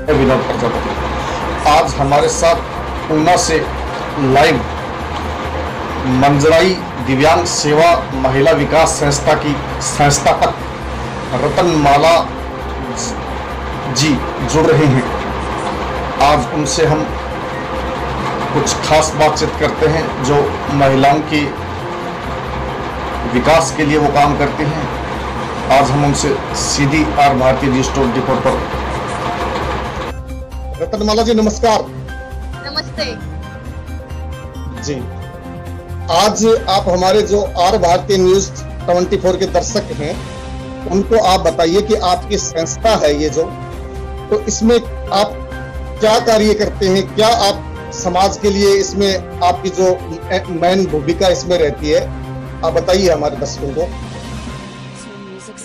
विनोद प्रजापति। आज हमारे साथ ऊना से लाइव मंजराई दिव्यांग सेवा महिला विकास संस्था की संस्थापक रतनमाला जी जुड़ रहे हैं। आज उनसे हम कुछ खास बातचीत करते हैं जो महिलाओं के विकास के लिए वो काम करते हैं। आज हम उनसे सीधी आर भारतीय न्यूज़ 24 पर। रतनमाला जी नमस्कार। नमस्ते जी, आज आप हमारे जो आर भारतीय न्यूज़ 24 के दर्शक हैं उनको आप बताइए कि आपकी संस्था है ये जो, तो इसमें आप क्या कार्य करते हैं, क्या आप समाज के लिए इसमें आपकी जो मेन भूमिका इसमें रहती है, आप बताइए हमारे दर्शकों को।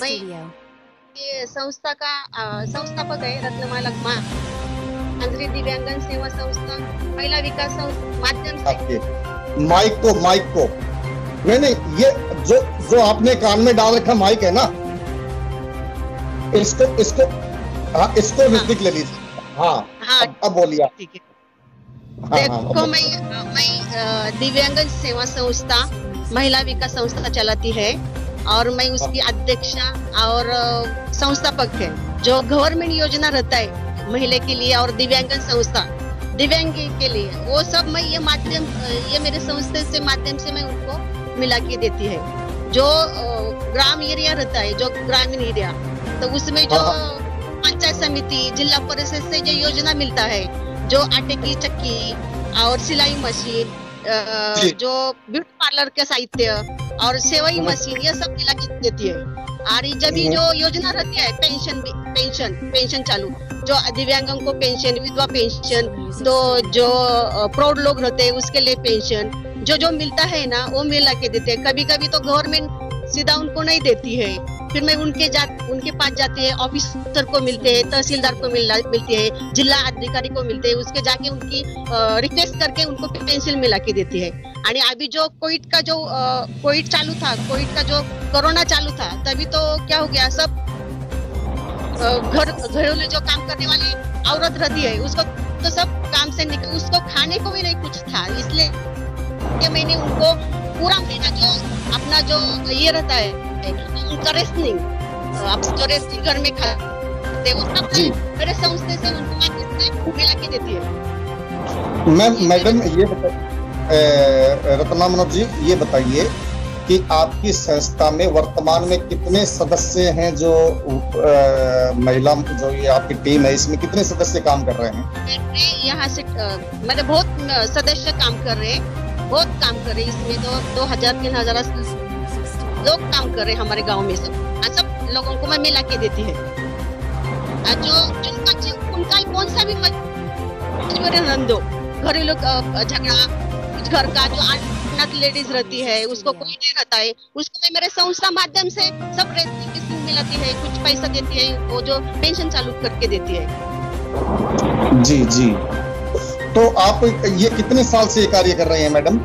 मैं ये संस्था का संस्थापक है रत्नमाला मंजरी दिव्यांगन सेवा संस्था महिला विकास माध्यम से। आपके माइक को नहीं ये जो आपने कान में डाल रखा माइक है ना, इसको नजदीक ले लीजिए। हाँ, अब बोलिए। ठीक है। देखो मैं दिव्यांगन सेवा संस्था महिला विकास संस्था चलाती है और मैं उसकी अध्यक्षा और संस्थापक है। जो गवर्नमेंट योजना रहता है महिला के लिए और दिव्यांगन संस्था दिव्यांग के लिए, वो सब मैं ये मेरे संस्था से माध्यम से मैं उनको मिला के देती है। जो ग्राम एरिया रहता है, जो ग्रामीण एरिया, तो उसमें जो पंचायत समिति जिला परिषद से जो योजना मिलता है, जो आटे की चक्की और सिलाई मशीन, जो ब्यूटी पार्लर के साहित्य और सेवई मशीन, ये सब मिला के देती है। और जब जो योजना रहती है पेंशन चालू, जो दिव्यांगों को पेंशन, विधवा पेंशन, तो जो प्रौढ़ लोग रहते हैं उसके लिए पेंशन जो मिलता है ना, वो मिला के देते हैं। कभी कभी तो गवर्नमेंट सीधा उनको नहीं देती है, फिर मैं उनके पास जाती है, ऑफिसर को मिलते हैं, तहसीलदार को मिलती है, जिला अधिकारी को मिलते हैं, उसके जाके उनकी रिक्वेस्ट करके उनको पेंशन मिला के देती है। और अभी जो कोविड चालू था, कोविड का जो कोरोना चालू था, तभी तो क्या हो गया, सब घरेलू जो काम करने वाली औरत रहती है उसको तो सब काम से निकल, उसको खाने को भी नहीं कुछ था, इसलिए मैंने उनको पूरा महीना जो अपना जो ये रहता है उनका रेस्टिंग घर में खाते, वो सब मेरे संस्था से उनको मिला के देती है। मैडम ये रत्नमाला जी ये बताइए कि आपकी संस्था में वर्तमान में कितने सदस्य हैं, जो महिला जो ये आपकी टीम है, इसमें कितने सदस्य काम कर रहे हैं? यहाँ से मेरे बहुत सदस्य काम कर रहे हैं, बहुत काम कर रहे हैं। इसमें तो 2000-3000 लोग काम कर रहे हैं हमारे गांव में। सब लोगों को मैं मिला के देती है। उनका कौन सा भी धंधो, घरेलू झगड़ा, घर का जो अनाथ लेडीज रहती है, उसको कोई नहीं रहता है, उसको मैं मेरे संस्था माध्यम से सब रेस्टिंग मिलाती है, कुछ पैसा देती है, वो जो पेंशन चालू करके देती है। जी, तो आप ये कितने साल से ये कार्य कर रहे हैं मैडम?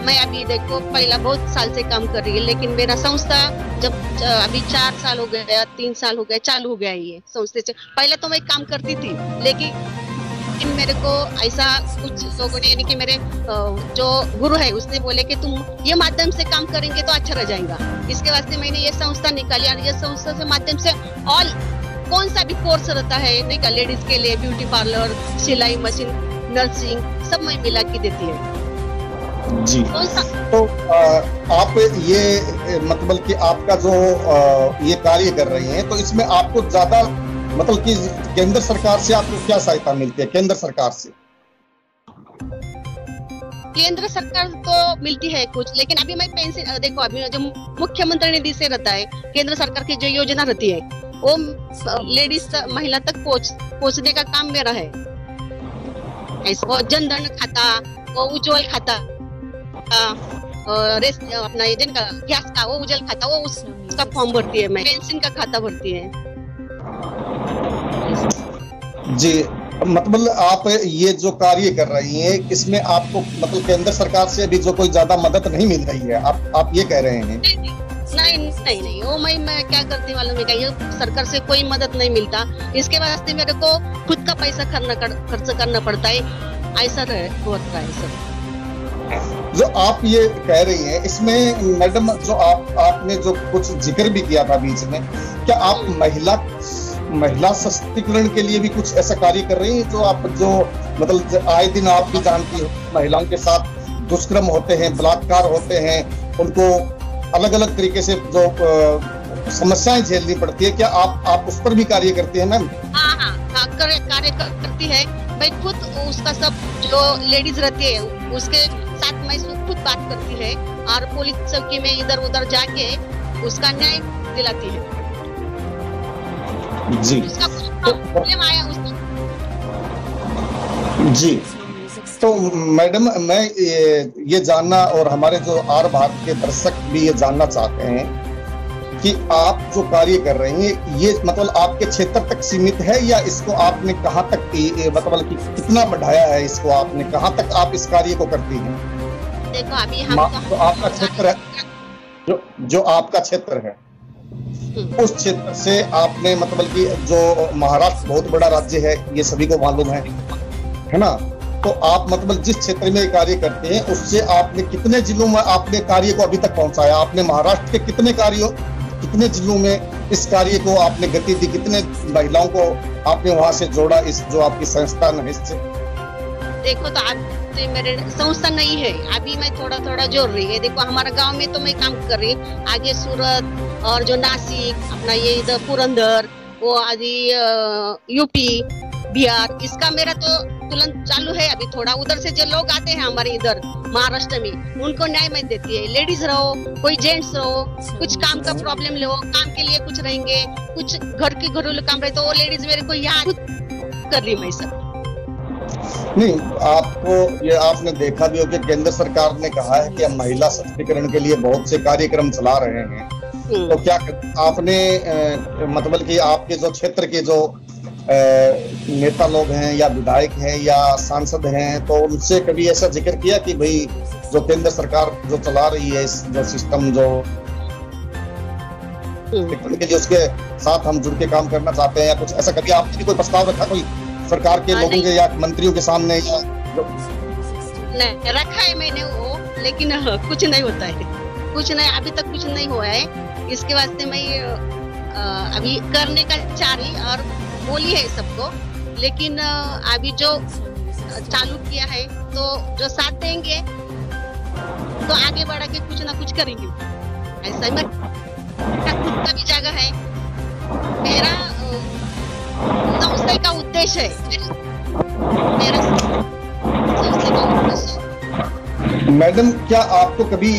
मैं अभी देखो पहला बहुत साल से काम कर रही है, लेकिन मेरा संस्था जब अभी 4 साल हो गया, 3 साल हो गए, चालू हो गया ये संस्था से। पहले तो मैं काम करती थी, लेकिन मेरे को ऐसा कुछ लोगों ने, यानी कि मेरे जो गुरु है उसने बोले कि तुम ये माध्यम से काम करेंगे तो अच्छा रह जाएगा। इसके वास्ते मैंने ये संस्था निकाली और ये संस्था से माध्यम से ऑल कौन सा भी कोर्स रहता है नहीं का, लेडीज के लिए ब्यूटी पार्लर, सिलाई मशीन, नर्सिंग, सब मैं मिला के देती है। जी, तो आप ये मतलब कि आपका जो ये कार्य कर रही हैं, तो इसमें आपको ज्यादा मतलब कि केंद्र सरकार से आपको क्या सहायता मिलती है? केंद्र सरकार से केंद्र सरकार तो मिलती है कुछ, लेकिन अभी मैं पेंशन देखो, अभी जो मुख्यमंत्री निधि से रहता है, केंद्र सरकार की जो योजना रहती है वो लेडीज महिला तक पहुंचने का काम मेरा है। ऐसा वो जनधन खाता, वो उज्ज्वल खाता, अपना ये जिनका गैस का वो उज्ज्वल खाता, वो उसका फॉर्म भरती है, मैं पेंशन का खाता भरती है। जी, मतलब आप ये जो कार्य कर रही हैं, इसमें आपको मतलब केंद्र सरकार से अभी जो कोई ज्यादा मदद नहीं मिल रही है, आप ये कह रहे हैं? नहीं नहीं नहीं, वो मैं क्या करती हूँ मालूम है क्या, ये सरकार से कोई मदद नहीं मिलता, इसके वास्ते मेरे को खुद का पैसा खर्च करना पड़ता है, ऐसा होता है सर। जो आप ये कह रही हैं इसमें मैडम, जो आपने जो कुछ जिक्र भी किया था बीच में, क्या आप महिला सशक्तिकरण के लिए भी कुछ ऐसा कार्य कर रही हैं, जो आप जो मतलब आए दिन आप भी जानती हो महिलाओं के साथ दुष्कर्म होते हैं, बलात्कार होते हैं, उनको अलग अलग तरीके से जो समस्याएं झेलनी पड़ती है, क्या आप उस पर भी कार्य करती है मैम? हाँ, कार्य करती है। मैं खुद उसका सब जो लेडीज रहती है उसके साथ मैं खुद बात करती है और पुलिस चौकी में इधर उधर जाके उसका न्याय दिलाती है। जी उसका प्रॉब्लम आया उसका। जी, तो मैडम मैं ये जानना और हमारे जो आर भारत के दर्शक भी ये जानना चाहते हैं कि आप जो कार्य कर रहे हैं ये मतलब आपके क्षेत्र तक सीमित है, या इसको आपने कहाँ तक मतलब कि कितना बढ़ाया है, इसको आपने कहाँ तक आप इस कार्य को करती हैं? देखो अभी हम तो आपका क्षेत्र है जो आपका क्षेत्र है, उस क्षेत्र से आपने मतलब कि जो महाराष्ट्र बहुत बड़ा राज्य है ये सभी को मालूम है ना, तो आप मतलब जिस क्षेत्र में कार्य करते हैं उससे आपने कितने जिलों में आपने कार्य को अभी तक पहुंचाया? आपने महाराष्ट्र के कितने जिलों में इस कार्य को आपने गति दी, कितने महिलाओं को आपने वहां से जोड़ा, इस जो आपकी संस्था है इससे? देखो तो आज मेरे संस्था नहीं है, अभी मैं थोड़ा थोड़ा जोड़ रही है। देखो हमारा गांव में तो मैं काम कर रही हूँ, आगे सूरत और जो नासिक अपना ये इधर पुरंदर, वो आदि यूपी बिहार, इसका मेरा तो तुलन चालू है अभी थोड़ा। उधर से जो लोग आते हैं हमारे इधर महाराष्ट्र में उनको न्याय मैं देती है। लेडीज रहो, कोई जेंट्स रहो, कुछ काम का प्रॉब्लम लो, काम के लिए कुछ रहेंगे, कुछ घर के घरेलू काम रहे तो वो लेडीज मेरे को यहाँ कर रही मैं सब। नहीं, आपको ये आपने देखा भी हो कि केंद्र सरकार ने कहा है कि हम महिला सशक्तिकरण के लिए बहुत से कार्यक्रम चला रहे हैं, तो क्या आपने मतलब कि आपके जो क्षेत्र के जो नेता लोग हैं या विधायक हैं या सांसद हैं, तो उनसे कभी ऐसा जिक्र किया कि भाई जो केंद्र सरकार जो चला रही है इस जो सिस्टम जो के लिए उसके साथ हम जुड़ के काम करना चाहते हैं, या कुछ ऐसा कभी आपने भी कोई प्रस्ताव रखा कोई सरकार के लोगों के या मंत्रियों के सामने? या नहीं रखा है मैंने वो, लेकिन कुछ नहीं होता है, कुछ नहीं, अभी तक कुछ नहीं हुआ है। इसके वास्ते मैं अभी करने का चाह रही और बोली है सबको, लेकिन अभी जो चालू किया है तो जो साथ देंगे तो आगे बढ़ा के कुछ ना कुछ करेंगे। ऐसा मैं खुद का भी जगह है, मेरा संस्था का उद्देश्य है, मेरा संस्था का उद्देश्य। मैडम क्या आपको कभी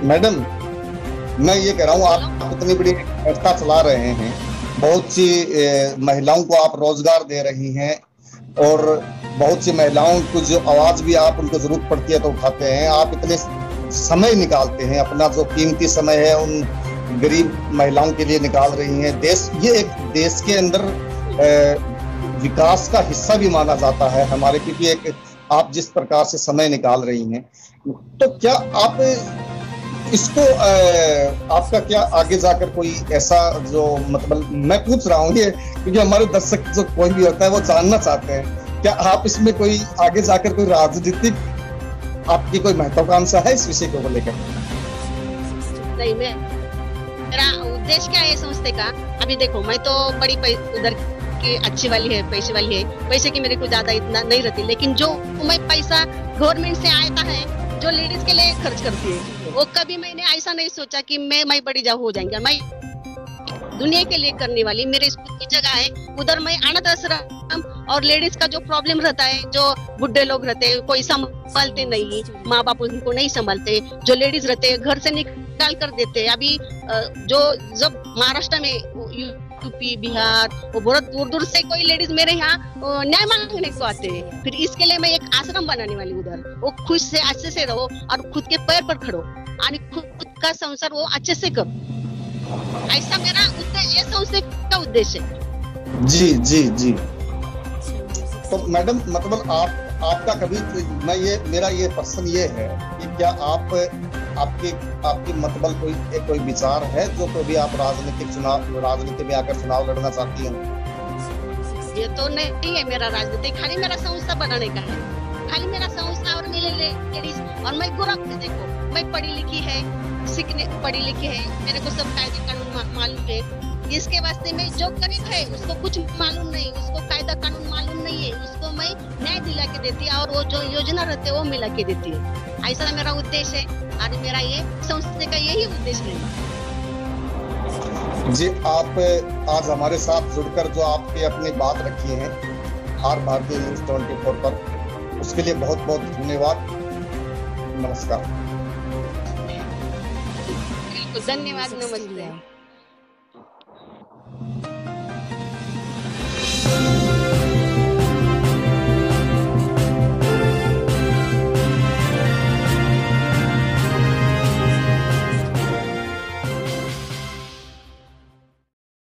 मैडम मैं ये कह रहा हूँ, आप इतनी बड़ी संस्था चला रहे हैं, बहुत सी महिलाओं को आप रोजगार दे रही हैं और बहुत सी महिलाओं को जो आवाज भी आप उनको जरूरत पड़ती है तो उठाते हैं, आप इतने समय निकालते हैं, अपना जो कीमती समय है उन गरीब महिलाओं के लिए निकाल रही हैं। ये एक देश के अंदर विकास का हिस्सा भी माना जाता है हमारे, क्योंकि एक आप जिस प्रकार से समय निकाल रही हैं, तो क्या आप इसको आपका क्या आगे जाकर कोई ऐसा जो मतलब मैं पूछ रहा हूँ ये क्योंकि हमारे दर्शक जो कोई भी होता है वो जानना चाहते हैं, क्या आप इसमें कोई आगे जाकर कोई राजनीतिक आपकी कोई महत्वाकांक्षा है इस विषय को लेकर? नहीं, मेरा उद्देश्य क्या है संस्था का? अभी देखो मैं तो बड़ी उधर की अच्छी वाली है, पैसे वाली है, पैसे की मेरे को ज्यादा इतना नहीं रहती, लेकिन जो मैं पैसा गवर्नमेंट से आता है जो लेडीज के लिए खर्च करती है, वो कभी मैंने ऐसा नहीं सोचा कि मैं बड़ी जाऊँ हो जाएंगे। मैं दुनिया के लिए करने वाली, मेरे स्कूल की जगह है, उधर मैं अनाथ आश्रम और लेडीज का जो प्रॉब्लम रहता है, जो बुढ़े लोग रहते हैं, कोई संभालते नहीं, माँ बाप उनको नहीं संभालते, जो लेडीज रहते हैं घर से निकाल कर देते हैं। अभी जो जब महाराष्ट्र में यूपी बिहार वो बहुत दूर दूर से कोई लेडीज मेरे यहाँ न्याय मांगने को आते हैं, फिर इसके लिए मैं एक आश्रम बनाने वाली उधर, वो खुद से अच्छे से रहो और खुद के पैर पर खड़ो और खुद का संसार वो अच्छे से करो, ऐसा मेरा उद्देश्य, संस्था का उद्देश्य है। जी जी जी। तो मैडम मतलब आपका कभी मेरा ये प्रश्न ये है कि क्या आपकी मतलब कोई विचार है जो कभी आप राजनीति में आकर चुनाव लड़ना चाहती हैं? ये तो नहीं है मेरा राजनीति, खाली मेरा संस्था बनाने का है, खाली मेरा संस्था और मेरे लेडीज। और मैं गोरख, देखो मैं पढ़ी लिखी है, पढ़ी लिखी है, मेरे को सब कायदे कानून मालूम है। इसके वास्ते में जो गरीब है उसको कुछ मालूम नहीं, उसको कायदा कानून मालूम नहीं है, उसको मैं न्याय दिला के देती है और वो जो योजना रहते वो मिला के देती है। ऐसा मेरा उद्देश्य है और मेरा ये संस्था का यही उद्देश्य है। जी, आप आज हमारे साथ जुड़कर जो आपने अपनी बात रखी है आर भारतीय न्यूज़ 24 पर, उसके लिए बहुत बहुत धन्यवाद। नमस्कार। बिल्कुल, धन्यवाद, नमस्ते।